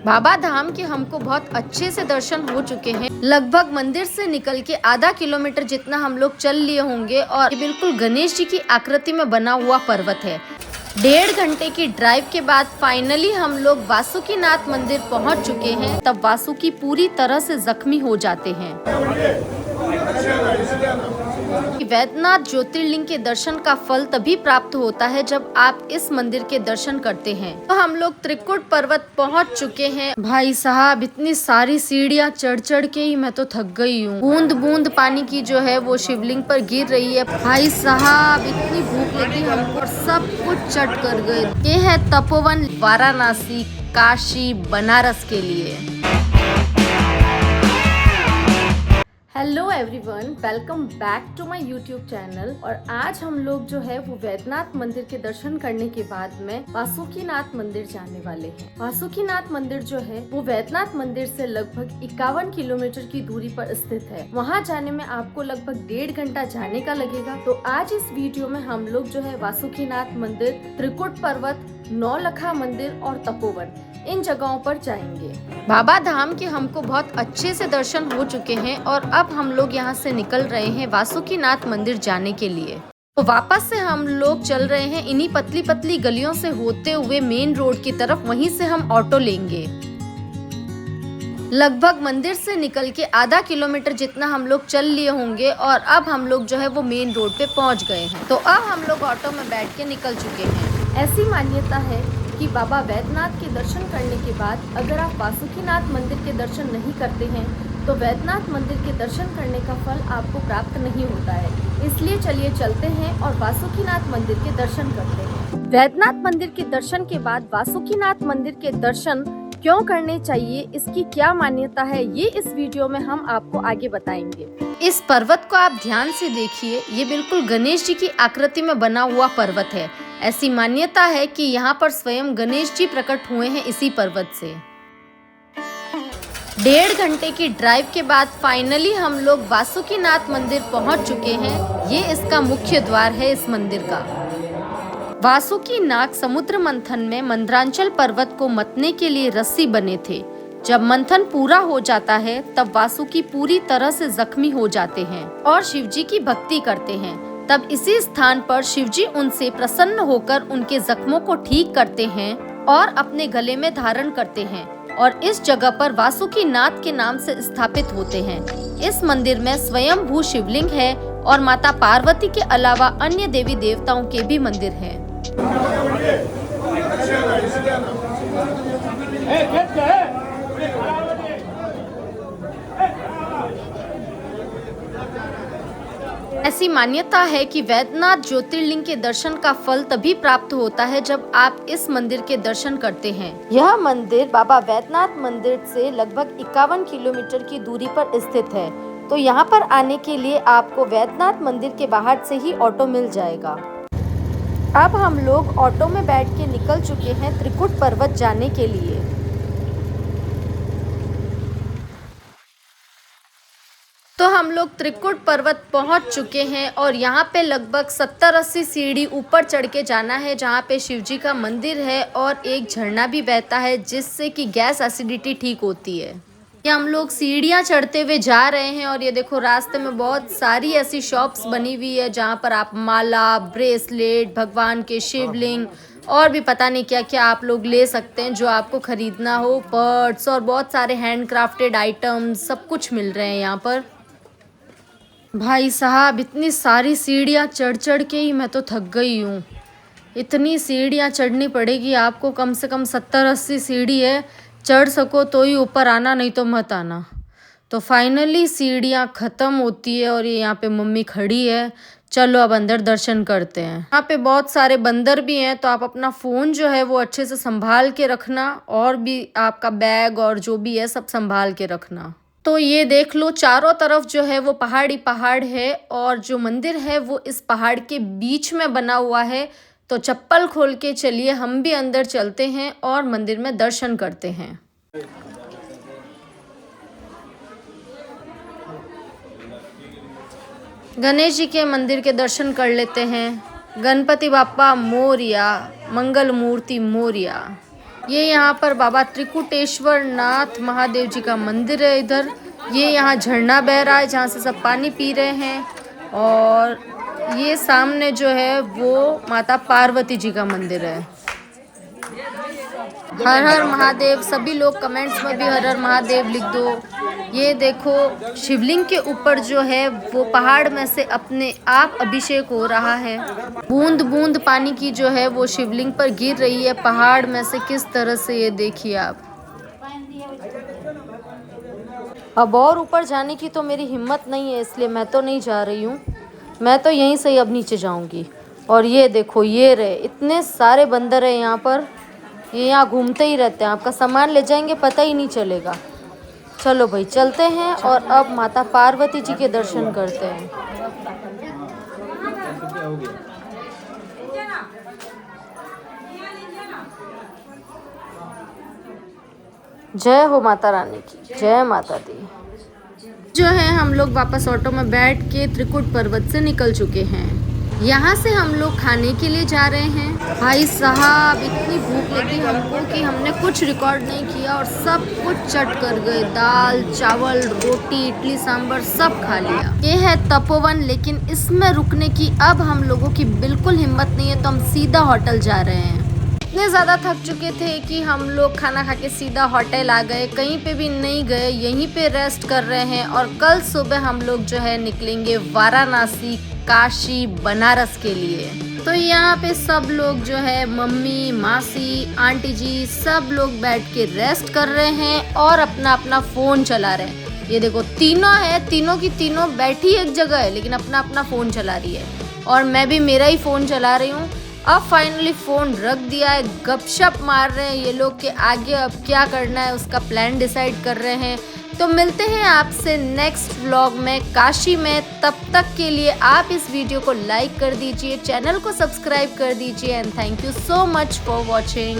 बाबा धाम के हमको बहुत अच्छे से दर्शन हो चुके हैं। लगभग मंदिर से निकल के आधा किलोमीटर जितना हम लोग चल लिए होंगे और ये बिल्कुल गणेश जी की आकृति में बना हुआ पर्वत है। 1.5 घंटे की ड्राइव के बाद फाइनली हम लोग वासुकीनाथ मंदिर पहुंच चुके हैं। तब वासुकी पूरी तरह से जख्मी हो जाते हैं। वैद्यनाथ ज्योतिर्लिंग के दर्शन का फल तभी प्राप्त होता है जब आप इस मंदिर के दर्शन करते हैं। तो हम लोग त्रिकुट पर्वत पहुंच चुके हैं। भाई साहब, इतनी सारी सीढ़ियां चढ़ चढ़ के ही मैं तो थक गई हूँ। बूंद बूंद पानी की जो है वो शिवलिंग पर गिर रही है। भाई साहब, इतनी भूख लगी हमको, सब कुछ चट कर गए। ये है तपोवन वाराणसी, काशी, बनारस के लिए। Hello everyone, welcome back to my YouTube channel. और आज हम लोग जो है वो वैद्यनाथ मंदिर के दर्शन करने के बाद में वासुकीनाथ मंदिर जाने वाले हैं। वासुकीनाथ मंदिर जो है वो वैद्यनाथ मंदिर से लगभग 51 किलोमीटर की दूरी पर स्थित है। वहाँ जाने में आपको लगभग 1.5 घंटा जाने का लगेगा। तो आज इस वीडियो में हम लोग जो है वासुकीनाथ मंदिर, त्रिकुट पर्वत, नौलखा मंदिर और तपोवन, इन जगहों पर जाएंगे। बाबा धाम के हमको बहुत अच्छे से दर्शन हो चुके हैं और अब हम लोग यहाँ से निकल रहे हैं वासुकीनाथ मंदिर जाने के लिए। तो वापस से हम लोग चल रहे हैं इन्हीं पतली पतली गलियों से होते हुए मेन रोड की तरफ। वहीं से हम ऑटो लेंगे। लगभग मंदिर से निकल के आधा किलोमीटर जितना हम लोग चल लिए होंगे और अब हम लोग जो है वो मेन रोड पे पहुँच गए हैं। तो अब हम लोग ऑटो में बैठ के निकल चुके हैं। ऐसी मान्यता है कि बाबा वैद्यनाथ के दर्शन करने के बाद अगर आप वासुकीनाथ मंदिर के दर्शन नहीं करते हैं तो वैद्यनाथ मंदिर के दर्शन करने का फल आपको प्राप्त नहीं होता है। इसलिए चलिए चलते हैं और वासुकीनाथ मंदिर के दर्शन करते हैं। वैद्यनाथ मंदिर के दर्शन के बाद वासुकीनाथ मंदिर के दर्शन क्यों करने चाहिए, इसकी क्या मान्यता है, ये इस वीडियो में हम आपको आगे बताएंगे। इस पर्वत को आप ध्यान से देखिए, ये बिल्कुल गणेश जी की आकृति में बना हुआ पर्वत है। ऐसी मान्यता है कि यहाँ पर स्वयं गणेश जी प्रकट हुए हैं इसी पर्वत से। 1.5 घंटे की ड्राइव के बाद फाइनली हम लोग वासुकीनाथ मंदिर पहुँच चुके हैं। ये इसका मुख्य द्वार है इस मंदिर का। वासुकी नाग समुद्र मंथन में मंदरांचल पर्वत को मतने के लिए रस्सी बने थे। जब मंथन पूरा हो जाता है तब वासुकी पूरी तरह से जख्मी हो जाते हैं और शिवजी की भक्ति करते हैं। तब इसी स्थान पर शिवजी उनसे प्रसन्न होकर उनके जख्मों को ठीक करते हैं और अपने गले में धारण करते हैं और इस जगह पर वासुकी नाथ के नाम से स्थापित होते हैं। इस मंदिर में स्वयंभू शिवलिंग है और माता पार्वती के अलावा अन्य देवी देवताओं के भी मंदिर हैं। ऐसी मान्यता है कि वैद्यनाथ ज्योतिर्लिंग के दर्शन का फल तभी प्राप्त होता है जब आप इस मंदिर के दर्शन करते हैं। यह मंदिर बाबा वैद्यनाथ मंदिर से लगभग 51 किलोमीटर की दूरी पर स्थित है। तो यहाँ पर आने के लिए आपको वैद्यनाथ मंदिर के बाहर से ही ऑटो मिल जाएगा। अब हम लोग ऑटो में बैठ के निकल चुके हैं त्रिकुट पर्वत जाने के लिए। तो हम लोग त्रिकुट पर्वत पहुंच चुके हैं और यहाँ पे लगभग 70-80 सीढ़ी ऊपर चढ़ के जाना है, जहाँ पे शिवजी का मंदिर है और एक झरना भी बहता है जिससे कि गैस एसिडिटी ठीक होती है। ये हम लोग सीढ़ियाँ चढ़ते हुए जा रहे हैं और ये देखो रास्ते में बहुत सारी ऐसी शॉप्स बनी हुई है जहाँ पर आप माला, ब्रेसलेट, भगवान के शिवलिंग और भी पता नहीं क्या क्या आप लोग ले सकते हैं जो आपको खरीदना हो। पर्स और बहुत सारे हैंडक्राफ्टेड आइटम्स सब कुछ मिल रहे हैं यहाँ पर। भाई साहब, इतनी सारी सीढ़ियाँ चढ़ चढ़ के ही मैं तो थक गई हूँ। इतनी सीढ़ियाँ चढ़नी पड़ेगी आपको, कम से कम 70-80 सीढ़ी है। चढ़ सको तो ही ऊपर आना, नहीं तो मत आना। तो फाइनली सीढ़ियाँ ख़त्म होती है और ये यहाँ पे मम्मी खड़ी है। चलो अब अंदर दर्शन करते हैं। यहाँ पे बहुत सारे बंदर भी हैं, तो आप अपना फ़ोन जो है वो अच्छे से संभाल के रखना और भी आपका बैग और जो भी है सब संभाल के रखना। तो ये देख लो, चारों तरफ जो है वो पहाड़ ही पहाड़ है और जो मंदिर है वो इस पहाड़ के बीच में बना हुआ है। तो चप्पल खोल के चलिए हम भी अंदर चलते हैं और मंदिर में दर्शन करते हैं। गणेश जी के मंदिर के दर्शन कर लेते हैं। गणपति बाप्पा मोरया, मंगल मूर्ति मोरया। ये यहाँ पर बाबा त्रिकुटेश्वर नाथ महादेव जी का मंदिर है। इधर ये यहाँ झरना बह रहा है जहाँ से सब पानी पी रहे हैं। और ये सामने जो है वो माता पार्वती जी का मंदिर है। हर हर महादेव। सभी लोग कमेंट्स में भी हर हर महादेव लिख दो। ये देखो शिवलिंग के ऊपर जो है वो पहाड़ में से अपने आप अभिषेक हो रहा है। बूंद बूंद पानी की जो है वो शिवलिंग पर गिर रही है पहाड़ में से किस तरह से, ये देखिए आप। अब और ऊपर जाने की तो मेरी हिम्मत नहीं है, इसलिए मैं तो नहीं जा रही हूँ। मैं तो यहीं से ही अब नीचे जाऊँगी। और ये देखो ये रहे, इतने सारे बंदर हैं यहाँ पर। ये यहाँ घूमते ही रहते हैं, आपका सामान ले जाएंगे पता ही नहीं चलेगा। चलो भाई चलते हैं और अब माता पार्वती जी के दर्शन करते हैं। जय हो माता रानी की, जय माता दी। जो है हम लोग वापस ऑटो में बैठ के त्रिकुट पर्वत से निकल चुके हैं। यहाँ से हम लोग खाने के लिए जा रहे हैं। भाई साहब इतनी भूख लगी हमको कि हमने कुछ रिकॉर्ड नहीं किया और सब कुछ चट कर गए। दाल चावल रोटी इडली सांभर सब खा लिया। ये है तपोवन, लेकिन इसमें रुकने की अब हम लोगों की बिल्कुल हिम्मत नहीं है, तो हम सीधा होटल जा रहे हैं। इतने ज़्यादा थक चुके थे कि हम लोग खाना खा के सीधा होटल आ गए, कहीं पे भी नहीं गए, यहीं पे रेस्ट कर रहे हैं। और कल सुबह हम लोग जो है निकलेंगे वाराणसी, काशी, बनारस के लिए। तो यहाँ पे सब लोग जो है मम्मी, मासी, आंटी जी सब लोग बैठ के रेस्ट कर रहे हैं और अपना अपना फ़ोन चला रहे हैं। ये देखो तीनों है, तीनों की तीनों बैठी एक जगह है लेकिन अपना अपना फ़ोन चला रही है। और मैं भी मेरा ही फ़ोन चला रही हूँ। अब फाइनली फ़ोन रख दिया है, गपशप मार रहे हैं ये लोग के आगे अब क्या करना है उसका प्लान डिसाइड कर रहे हैं। तो मिलते हैं आपसे नेक्स्ट व्लॉग में काशी में। तब तक के लिए आप इस वीडियो को लाइक कर दीजिए, चैनल को सब्सक्राइब कर दीजिए and thank you so much for watching.